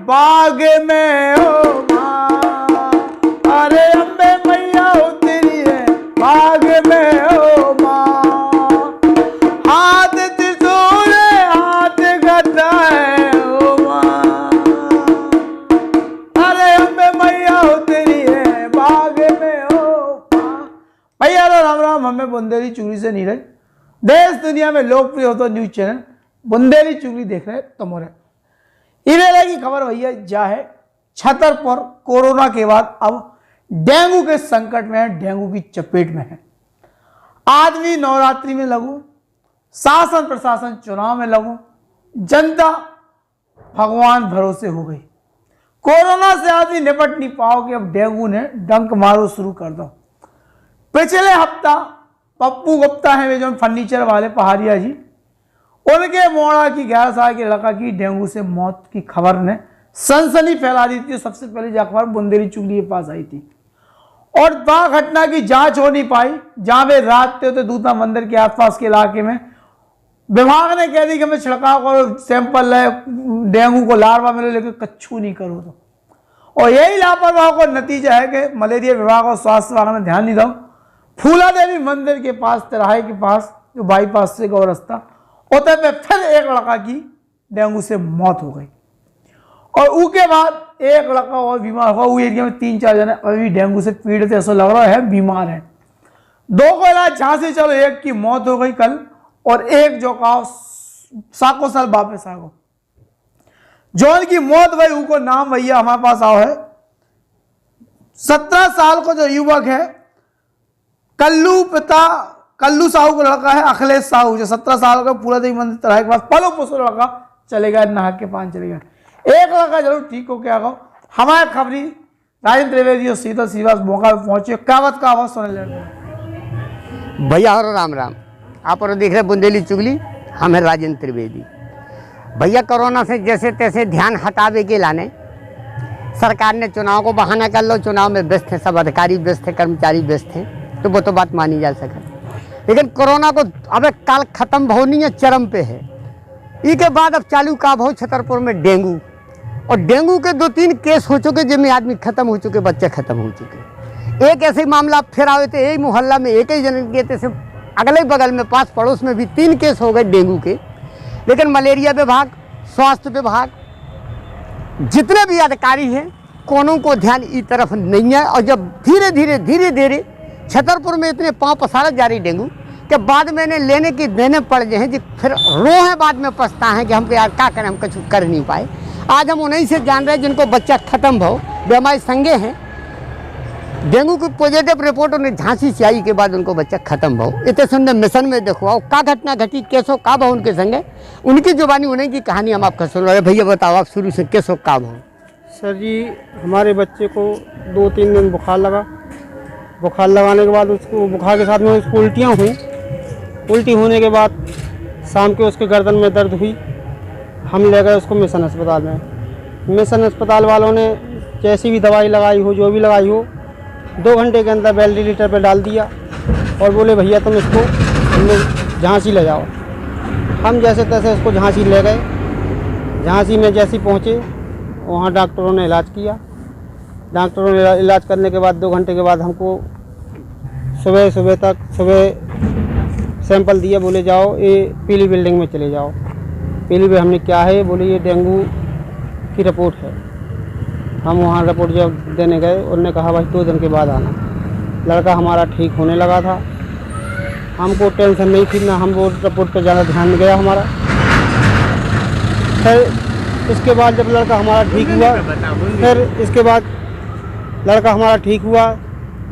बाग में हो माँ, अरे अम्बे मैया उतरी है बाग में हो माँ। हाथ त्रिशूल हाथ गदा है हो माँ, अरे अम्बे मैया उतरी है बाग में हो माँ। भैया राम राम, हमें बुंदेली चुगली से नीरज। देश दुनिया में लोकप्रिय होता न्यूज चैनल बुंदेली चुगली देख रहे तुमरे। इवेले की खबर भैया जा है छतरपुर कोरोना के बाद अब डेंगू के संकट में है, डेंगू की चपेट में है। आदमी नवरात्रि में लगू, शासन प्रशासन चुनाव में लगू, जनता भगवान भरोसे हो गई। कोरोना से आदमी निपट नहीं पाओगे, अब डेंगू ने डंक मारो शुरू कर दो। पिछले हफ्ता पप्पू गुप्ता है वे जो फर्नीचर वाले पहाड़िया जी, उनके मोड़ा की 11 साल के लड़का की डेंगू से मौत की खबर ने सनसनी फैला दी थी। सबसे पहले जो खबर बुंदेली चुगली के पास आई थी और वह घटना की जांच हो नहीं पाई। जहां वे रात थे दूता मंदिर के आसपास के इलाके में विभाग ने कह दी कि हमें छिड़काव करो, सैंपल ले, डेंगू को लार्वा मिले, लेकिन कच्छू नहीं करो तो। और यही लापरवाह को नतीजा है कि मलेरिया विभाग और स्वास्थ्य विभाग में ध्यान नहीं दो। फूला देवी मंदिर के पास तिराहे के पास जो बाईपास से गौ रास्ता होते पे फिर एक लड़का की डेंगू से मौत हो गई और उसके बाद एक लड़का और बीमार हुआ। वो एरिया में 3-4 जने अभी डेंगू से पीड़ित ऐसा लग रहा है बीमार है। 2 को इलाज झांसी चलो, एक की मौत हो गई कल और एक जो का साको साल वापस आ गो। जौन की मौत भाई उनको नाम भैया हमारे पास आओ है 17 साल को जो युवक है कल्लू साहू का लड़का है अखिलेश साहू, जो 17 साल का पूरा देवी मंदिर तरह के पास पलो पुसो लड़का चले गया, नहा के पान चले गया। एक लड़का जरूर ठीक हो गया। हमारे खबरी राजेंद्र त्रिवेदी और शीतल श्रीवास मौका पर पहुंचे, कावत का आवाज सुनने लगे। भैया और राम राम, आप और देख रहे बुंदेली चुगली, हम है राजेंद्र त्रिवेदी। भैया कोरोना से जैसे तैसे ध्यान हटावे के लाने सरकार ने चुनाव को बहाना कर लो, चुनाव में व्यस्त है, सब अधिकारी व्यस्त है, कर्मचारी व्यस्त हैं, तो वो तो बात मानी जा सके। लेकिन कोरोना को अब काल खत्म होनी है, चरम पे है। इसके बाद अब चालू का भाव छतरपुर में डेंगू, और डेंगू के 2-3 केस हो चुके जिनमें आदमी खत्म हो चुके, बच्चे खत्म हो चुके। एक ऐसे मामला फिर आए थे, यही मोहल्ला में एक ही जन के थे, अगले बगल में पास पड़ोस में भी 3 केस हो गए डेंगू के। लेकिन मलेरिया विभाग, स्वास्थ्य विभाग, जितने भी अधिकारी हैं कोनों को ध्यान इस तरफ नहीं है। और जब धीरे धीरे छतरपुर में इतने पाँव पसारा जा रही डेंगू के बाद मैंने लेने की देने पड़ गए हैं, जी फिर रोहे बाद में पछता है कि हम यार क्या करें, हम कुछ कर नहीं पाए। आज हम उन्हीं से जान रहे हैं जिनको बच्चा खत्म हो, बीमारी संगे हैं। डेंगू की पॉजिटिव रिपोर्ट उन्हें झांसी से आई के बाद उनको बच्चा खत्म हो। इतने सुंदर मिशन में देखो आओ का घटना घटी, कैसो का भाव उनके संगे, उनकी जुबानी उन्हीं की कहानी हम आपका सुन रहे। भैया बताओ आप शुरू से कैसो का भाव। सर जी, हमारे बच्चे को 2-3 दिन बुखार लगा। बुखार लगाने के बाद उसको बुखार के साथ में उसको उल्टियाँ हुई। उल्टी होने के बाद शाम के उसके गर्दन में दर्द हुई। हम ले गए उसको मिशन अस्पताल में। मिशन अस्पताल वालों ने जैसी भी दवाई लगाई हो, जो भी लगाई हो, 2 घंटे के अंदर वेंटिलेटर पर डाल दिया और बोले भैया तुम इसको झांसी ले जाओ। हम जैसे तैसे उसको झांसी ले गए। झांसी में जैसे पहुँचे वहाँ डॉक्टरों ने इलाज किया। डॉक्टरों ने इलाज करने के बाद 2 घंटे के बाद हमको सुबह सैंपल दिया, बोले जाओ ये पीली बिल्डिंग में चले जाओ। पीली में हमने क्या है, बोले ये डेंगू की रिपोर्ट है। हम वहाँ रिपोर्ट जब देने गए उन्होंने कहा भाई 2 दिन के बाद आना। लड़का हमारा ठीक होने लगा था, हमको टेंशन नहीं थी ना, हम वो रिपोर्ट पर ज़्यादा ध्यान नहीं गया हमारा। फिर इसके बाद जब लड़का हमारा ठीक हुआ, फिर इसके बाद लड़का हमारा ठीक हुआ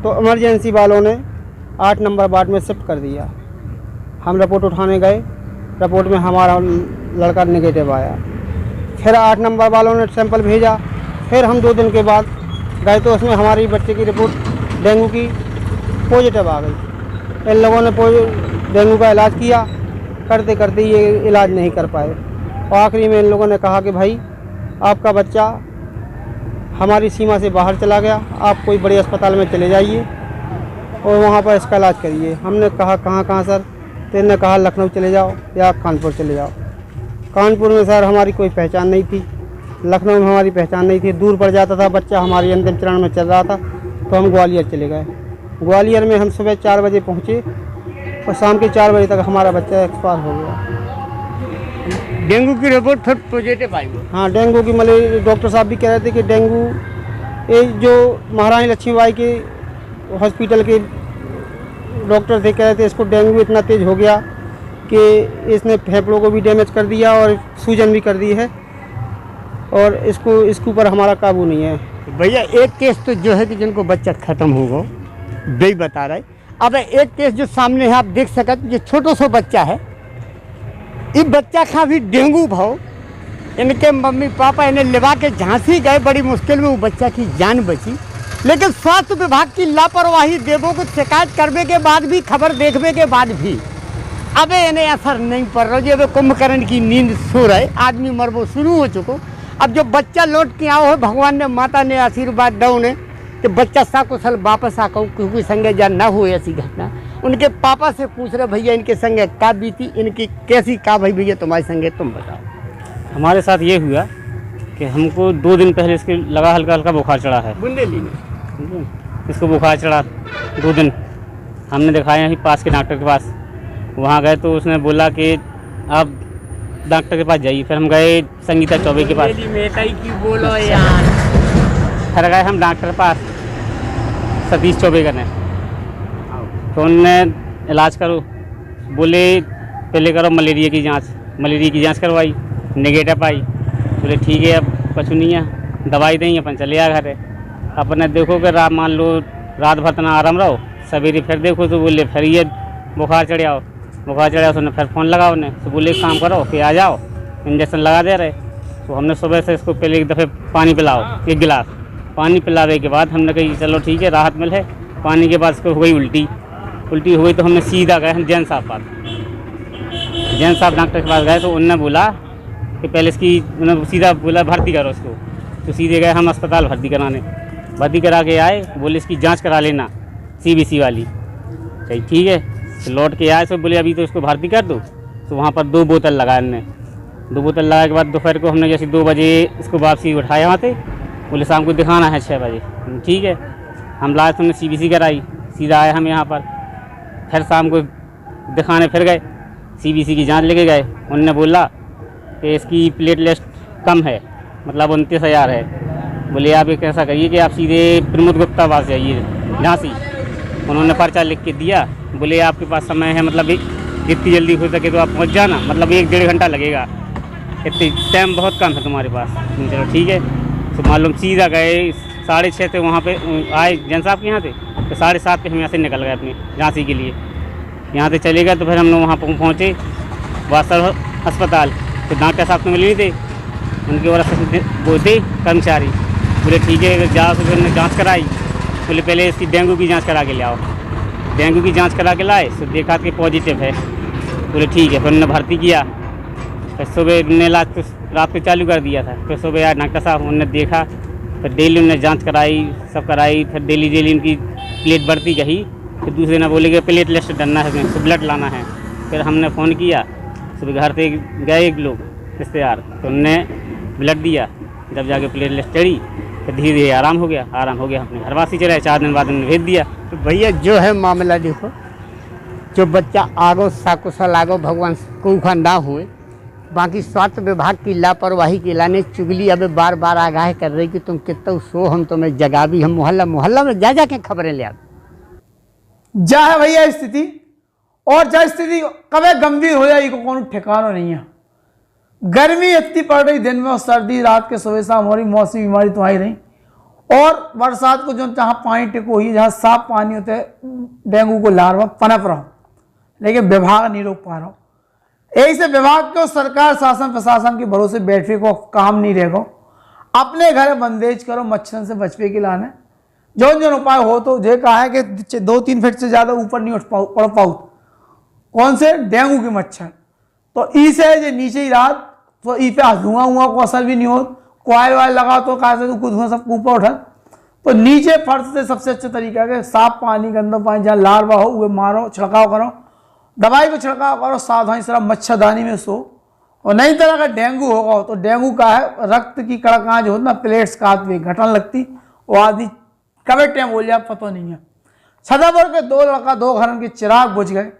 तो इमरजेंसी वालों ने 8 नंबर वार्ड में शिफ्ट कर दिया। हम रिपोर्ट उठाने गए, रिपोर्ट में हमारा लड़का नेगेटिव आया। फिर 8 नंबर वालों ने सैंपल भेजा। फिर हम 2 दिन के बाद गए तो उसमें हमारी बच्चे की रिपोर्ट डेंगू की पॉजिटिव आ गई। इन लोगों ने डेंगू का इलाज किया, करते करते ये इलाज नहीं कर पाए और आखिरी में इन लोगों ने कहा कि भाई आपका बच्चा हमारी सीमा से बाहर चला गया, आप कोई बड़े अस्पताल में चले जाइए और वहाँ पर इसका इलाज करिए। हमने कहा कहाँ सर? तो इन्होंने कहा लखनऊ चले जाओ या कानपुर चले जाओ। कानपुर में सर हमारी कोई पहचान नहीं थी, लखनऊ में हमारी पहचान नहीं थी, दूर पड़ जाता था, बच्चा हमारी अंतिम चरण में चल रहा था, तो हम ग्वालियर चले गए। ग्वालियर में हम सुबह 4 बजे पहुँचे और शाम के 4 बजे तक हमारा बच्चा एक्सपायर हो गया। डेंगू की रिपोर्ट फिर पॉजिटिव आई हुई। हाँ, डेंगू की मलेरिया, डॉक्टर साहब भी कह रहे थे कि डेंगू, ये जो महारानी लक्ष्मीबाई के हॉस्पिटल के डॉक्टर थे, कह रहे थे इसको डेंगू इतना तेज़ हो गया कि इसने फेफड़ों को भी डैमेज कर दिया और सूजन भी कर दी है, और इसके ऊपर हमारा काबू नहीं है। भैया एक केस तो जो है कि जिनको बच्चा ख़त्म हो गो वही बता रहे। अब एक केस जो सामने है आप देख सकते, जो छोटो सो बच्चा है, इस बच्चा का भी डेंगू भाव, इनके मम्मी पापा इन्हें लेवा के झांसी गए, बड़ी मुश्किल में वो बच्चा की जान बची, लेकिन स्वास्थ्य विभाग की लापरवाही, देवों को शिकायत करने के बाद भी, खबर देखने के बाद भी अबे इन्हें असर नहीं पड़ रहा। जो कुंभकर्ण की नींद सो रहे, आदमी मरबो शुरू हो चुको। अब जो बच्चा लौट के आओ है, भगवान ने, माता ने आशीर्वाद दो ने कि बच्चा साकुशल वापस आको, क्योंकि संगे जा ना हो ऐसी घटना। उनके पापा से पूछ रहे भैया इनके संगे का बीती, इनकी कैसी का भाई भैया तुम्हारे संगे, तुम बताओ। हमारे साथ ये हुआ कि हमको 2 दिन पहले इसके लगा हल्का हल्का बुखार चढ़ा है, बुंदेली में इसको बुखार चढ़ा 2 दिन। हमने दिखाया यहीं पास के डॉक्टर के पास, वहाँ गए तो उसने बोला कि आप डॉक्टर के पास जाइए। फिर हम गए संगीता चौबे के पास, बोलो यार। फिर गए हम डॉक्टर के पास सतीश चौबे करने, तो उनने इलाज करो बोले, पहले करो मलेरिया की जांच। मलेरिया की जांच करवाई, नेगेटिव आई। बोले ठीक है, अब कुछ नहीं है, दवाई देंगे, अपन चले आ घर। अपने देखो कि मान लो रात भर तना आराम रहो, सवेरे फिर देखो तो बोले फिर ये बुखार चढ़ आओ। बुखार चढ़ा तो फिर फ़ोन लगाओ उन्हें, तो बोले एक काम करो कि आ जाओ, इंजेक्शन लगा दे रहे। तो हमने सुबह से इसको पहले एक दफ़े पानी पिलाओ, 1 गिलास पानी पिलावे के बाद हमने कही चलो ठीक है राहत मिल है। पानी के बाद इसको हो गई उल्टी हो गई, तो हमने सीधा गए हम जैन साहब पास। जैन साहब डॉक्टर के पास गए तो उनने बोला कि पहले इसकी, उन्होंने सीधा बोला भर्ती करो इसको। तो सीधे गए हम अस्पताल भर्ती कराने, भर्ती करा के आए, बोले इसकी जांच करा लेना CBC वाली। सही ठीक है, तो लौट के आए तो बोले अभी तो इसको भर्ती कर दो। तो वहाँ पर 2 बोतल लगाए हमने। 2 बोतल लगाए के बाद दोपहर को हमने जैसे 2 बजे इसको वापसी उठाया वहाँ से, बोले शाम को दिखाना है 6 बजे। ठीक है, हम लाए तो हमने CBC कराई, सीधा आए हम यहाँ पर। फिर शाम को दिखाने फिर गए, CBC की जांच लेके गए। उनने बोला कि इसकी प्लेटलेट कम है, मतलब 29,000 है। बोले आप एक ऐसा करिए कि आप सीधे प्रमोद गुप्ता पास जाइए झांसी। उन्होंने पर्चा लिख के दिया, बोले आपके पास समय है, मतलब जितनी जल्दी हो सके तो आप पहुंच जाना, मतलब 1-1.5 घंटा लगेगा, इतनी टाइम बहुत कम है तुम्हारे पास। चलो ठीक है, तो मालूम सीधा गए 6:30 से वहाँ पे आए जैन साहब के यहाँ से, तो 7:30 पे हम यहाँ से निकल गए अपने झांसी के लिए। यहाँ से चले गए तो फिर हम लोग वहाँ पहुँचे वास्तव अस्पताल। तो डॉक्टर साहब तो मिले नहीं थे, उनके और वो थे कर्मचारी। बोले ठीक है जाओ, तो फिर जाँच कराई। बोले पहले इसकी डेंगू की जांच करा के ले आओ। डेंगू की जांच करा के लाए तो देखा कि पॉजिटिव है। बोले ठीक है, फिर उन्होंने भर्ती किया। फिर सुबह उन्होंने इलाज तो रात को चालू कर दिया था। फिर सुबह आया डॉक्टर साहब, उन्होंने देखा, फिर डेली उन्होंने जांच कराई, सब कराई। फिर डेली उनकी प्लेट बढ़ती गई। फिर दूसरे ने बोले कि प्लेट लिस्ट डलना है, इसमें ब्लड लाना है। फिर हमने फ़ोन किया, सुबह घर से गए एक लोग रिश्तेदार, तो उनने ब्लड दिया। जब जाके प्लेट लिस्ट चढ़ी तो धीरे धीरे आराम हो गया। अपने घर वासी चले, 4 दिन बाद उन्होंने भेज दिया। तो भैया जो है मामला देखो, जो बच्चा आगो साकुशल आगो भगवान को ना हुए, बाकी स्वास्थ्य विभाग की लापरवाही के लाने चुगली अब बार बार आगाह कर रही कि तुम कितना सो, हम तुम्हें जगा भी, हम मोहल्ला में जा के खबरें ले आते। जा है भैया स्थिति, और जा स्थिति कभी गंभीर हो जाए को कौन ठिकाना नहीं है। गर्मी इतनी पड़ रही दिन में, और सर्दी रात के सुबह शाम हो रही, मौसमी बीमारी तो आई रही। और बरसात को जो जहाँ पानी टिको हुई, जहाँ साफ पानी होते है, डेंगू को लार्वा पनप रहा, लेकिन विभाग नहीं रोक पा रहा। यही से विभाग को सरकार शासन प्रशासन के भरोसे बैठने को काम नहीं रहेगा। अपने घर बंदेज करो, मच्छरों से बचने के लाने जो उपाय हो। तो ये कहा है कि 2-3 फीट से ज़्यादा ऊपर नहीं पड़ पाऊ, कौन से डेंगू के मच्छर। तो ई से जो नीचे ही रात, तो ई पे धुआं को असर भी नहीं हो, कॉयल वायल लगा तो कहा से तो धुआं सब ऊपर उठा। तो नीचे फर्श से सबसे अच्छा तरीका है साफ पानी, गंदा पानी, जहाँ लार्वा हो वो मारो, छिड़काव करो, दवाई को छिड़काव करो, सावधानी से मच्छरदानी में सो, और नई तरह का डेंगू होगा तो डेंगू का है रक्त की कड़काँ जो होती ना प्लेट्स का हाथ घटन लगती वो आदि कभी टाइम बोल जाए पता नहीं है। छतरपुर के 2 लड़का 2 घरन के चिराग बुझ गए।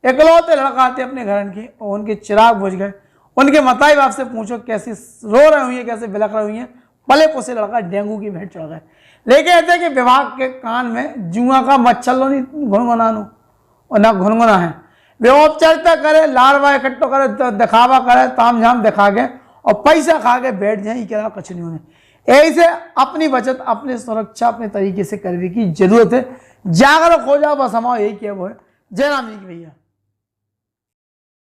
इकलौते लड़का आते अपने घरन के और उनके चिराग बुझ गए। उनके मताई बाप से पूछो कैसी रो रही हुई है, कैसे बिलख रही हुई है। पले पोसे लड़का डेंगू की भेंट चढ़ गए। लेकिन कहते कि विभाग के कान में जुआ का मच्छर लो नहीं घुनघुनानो और ना घुनघुना है। वे औपचारिकता करे, लारवा इकट्ठो करे, तो दिखावा करे, ताम झाम दिखा के और पैसा खा के बैठ जाए, के अलावा कुछ नहीं होने। ऐसे अपनी बचत अपनी सुरक्षा अपने तरीके से करने की जरूरत है। जागरूक हो जाओ, बस हमारा यही क्या वो है। जय राम जी की भैया।